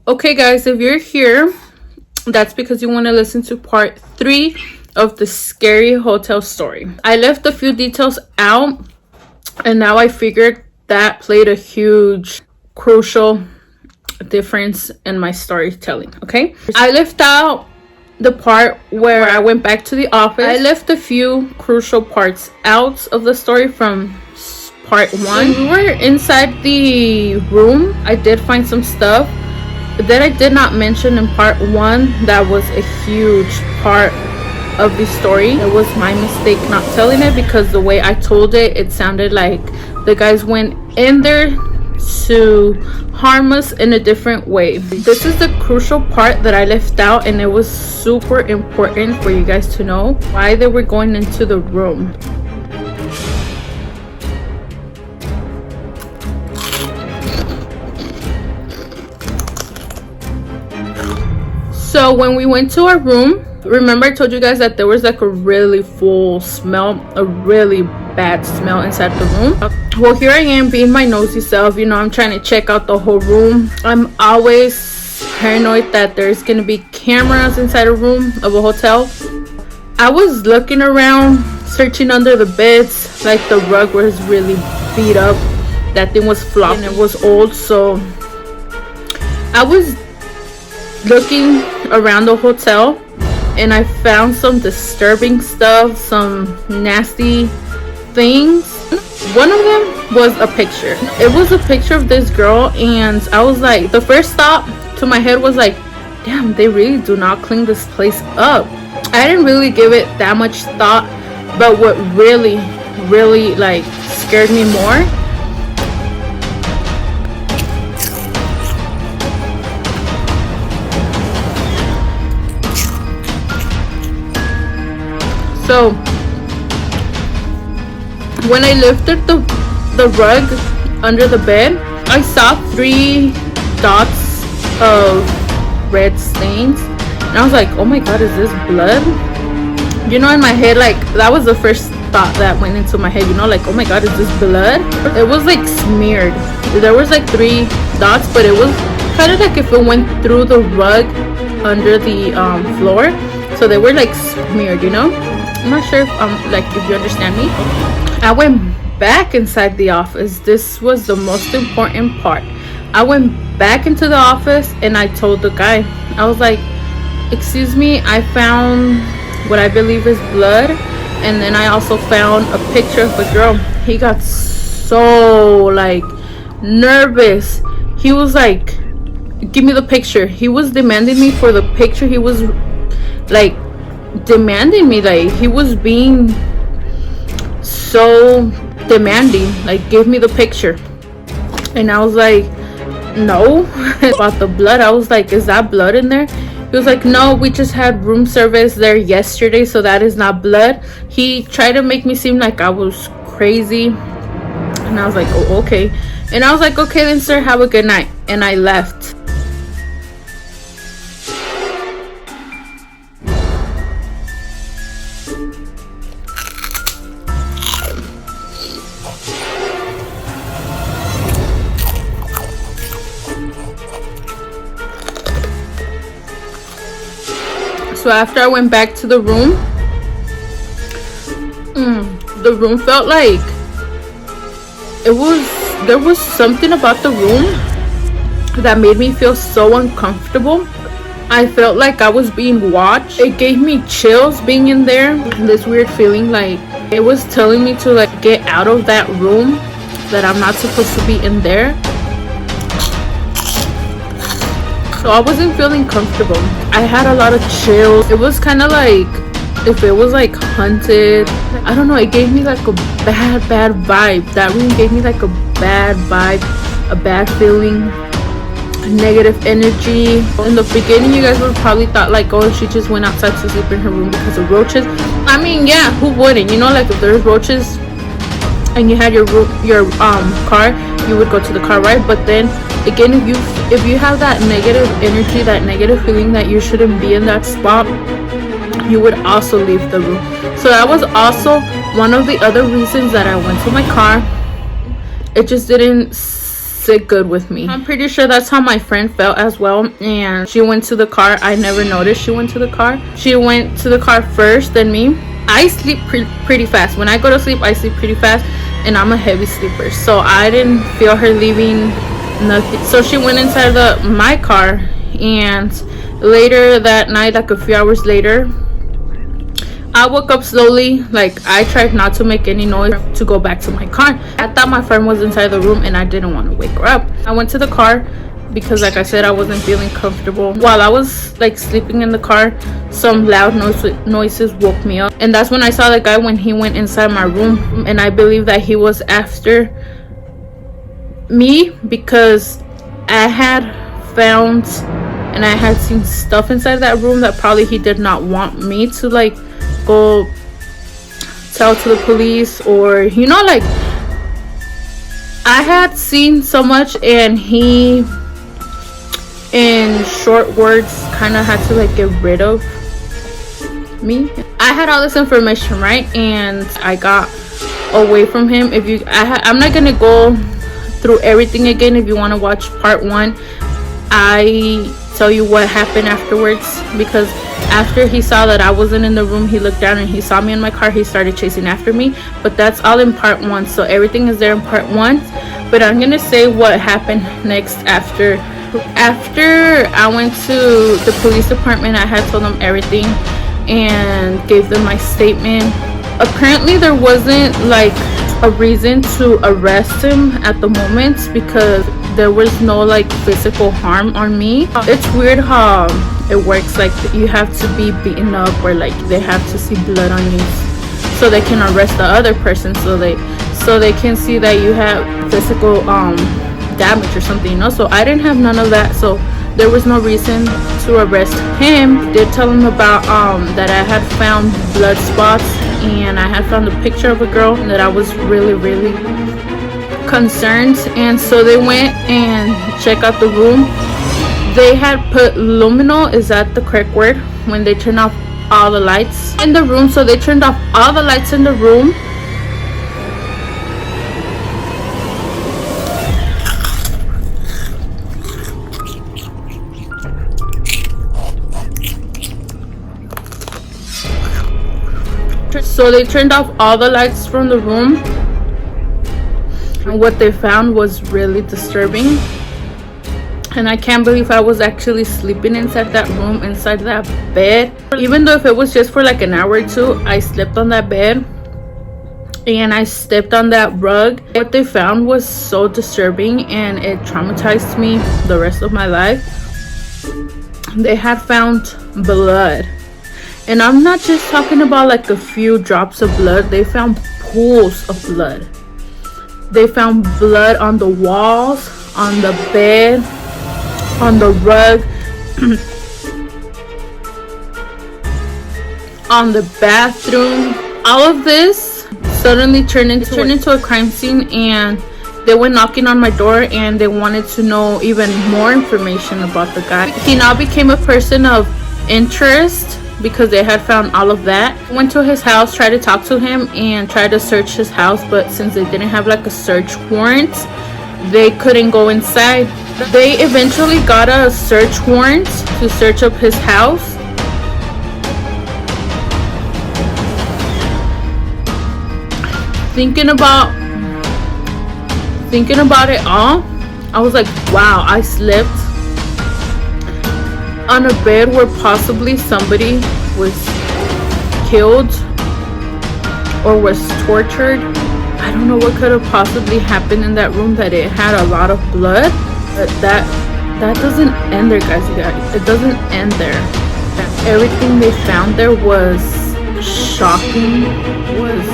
Okay guys, if you're here, that's because you want to listen to part 3 of the scary hotel story. I left a few details out, and now I figured that played a huge, crucial difference in my storytelling. Okay, I left out the part where I went back to the office. I left a few crucial parts out of the story from part 1. When we were inside the room, I did find some stuff that I did not mention in part 1 that was a huge part of the story. It was my mistake not telling it, because the way I told it, it sounded like the guys went in there to harm us in a different way. This is the crucial part that I left out, and it was super important for you guys to know why they were going into the room. So when we went to our room, remember I told you guys that there was like a really full smell, a really bad smell inside the room. Well, here I am being my nosy self, you know, I'm trying to check out the whole room. I'm always paranoid that there's gonna be cameras inside a room of a hotel. I was looking around, searching under the beds, like the rug was really beat up. That thing was flopping, it was old, so I was looking around the hotel, and I found some disturbing stuff, some nasty things. One of them was a picture. It was a picture of this girl, and I was like, the first thought to my head was like, damn, they really do not clean this place up. I didn't really give it that much thought, but what really like scared me more, so when I lifted the rug under the bed, I saw 3 dots of red stains, and I was like, oh my god, is this blood? You know, in my head, like, that was the first thought that went into my head, you know, like, oh my god, is this blood? It was like smeared. There was like 3 dots, but it was kind of like if it went through the rug under the floor, so they were like smeared, you know. I'm not sure if you understand me. I went back inside the office. This was the most important part. I went back into the office, and I told the guy, I was like, excuse me, I found what I believe is blood, and then I also found a picture of a girl. He got so like nervous. He was like, give me the picture. He was demanding me for the picture. He was like demanding me, like he was being so demanding, like, give me the picture. And I was like, no. About the blood, I was like, is that blood in there? He was like, no, we just had room service there yesterday, so that is not blood. He tried to make me seem like I was crazy, and I was like, oh, okay. And I was like, okay then, sir, have a good night. And I left. So after I went back to the room, the room felt like there was something about the room that made me feel so uncomfortable. I felt like I was being watched. It gave me chills being in there. This weird feeling, like it was telling me to like get out of that room, that I'm not supposed to be in there. So I wasn't feeling comfortable. I had a lot of chills. It was kind of like if it was like haunted. I don't know, it gave me like a bad vibe. That room gave me like a bad vibe, a bad feeling, negative energy. In the beginning, you guys would probably thought like, oh, she just went outside to sleep in her room because of roaches. I mean, yeah, who wouldn't? You know, like if there's roaches and you had your car, you would go to the car, right? But then again, if you have that negative energy, that negative feeling that you shouldn't be in that spot, you would also leave the room. So that was also one of the other reasons that I went to my car. It just didn't sit good with me. I'm pretty sure that's how my friend felt as well. And she went to the car. I never noticed she went to the car. She went to the car first, then me. I sleep pretty fast. When I go to sleep, I sleep pretty fast, and I'm a heavy sleeper, so I didn't feel her leaving nothing. So she went inside my car, and later that night, like a few hours later, I woke up slowly. Like, I tried not to make any noise to go back to my car. I thought my friend was inside the room, and I didn't want to wake her up. I went to the car because, like I said, I wasn't feeling comfortable. While I was like sleeping in the car, some loud noises woke me up, and that's when I saw the guy when he went inside my room. And I believe that he was after me because I had found and I had seen stuff inside that room that probably he did not want me to like go tell to the police, or you know, like I had seen so much, and he, in short words, kind of had to like get rid of me. I had all this information, right? And I got away from him. I'm not gonna go through everything again. If you want to watch part 1, I tell you what happened afterwards, because after he saw that I wasn't in the room, he looked down and he saw me in my car. He started chasing after me, but that's all in part 1, so everything is there in part 1. But I'm gonna say what happened next after I went to the police department. I had told them everything and gave them my statement. Apparently there wasn't like a reason to arrest him at the moment because there was no like physical harm on me. It's weird how it works, like you have to be beaten up, or like they have to see blood on you so they can arrest the other person, so they can see that you have physical damage or something, you know. So I didn't have none of that, so there was no reason to arrest him. Did tell him about that I had found blood spots, and I had found a picture of a girl that I was really concerned. And so they went and checked out the room. They had put luminol, is that the correct word, when they turn off all the lights in the room. So they turned off all the lights in the room. So they turned off all the lights from the room, and what they found was really disturbing. And I can't believe I was actually sleeping inside that room, inside that bed. Even though if it was just for like an hour or two, I slept on that bed and I stepped on that rug. What they found was so disturbing, and it traumatized me the rest of my life. They had found blood. And I'm not just talking about like a few drops of blood. They found pools of blood. They found blood on the walls, on the bed, on the rug, on the bathroom. All of this suddenly turned into a crime scene, and they went knocking on my door and they wanted to know even more information about the guy. He now became a person of interest because they had found all of that. Went to his house, tried to talk to him and tried to search his house, but since they didn't have like a search warrant, they couldn't go inside. They eventually got a search warrant to search up his house. Thinking about it all, I was like, wow, I slept on a bed where possibly somebody was killed or was tortured. I don't know what could have possibly happened in that room, that it had a lot of blood. But that doesn't end there, guys. It doesn't end there. Everything they found there was shocking, was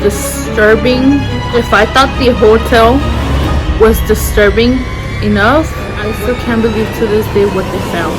disturbing. If I thought the hotel was disturbing enough, I still can't believe to this day what they found.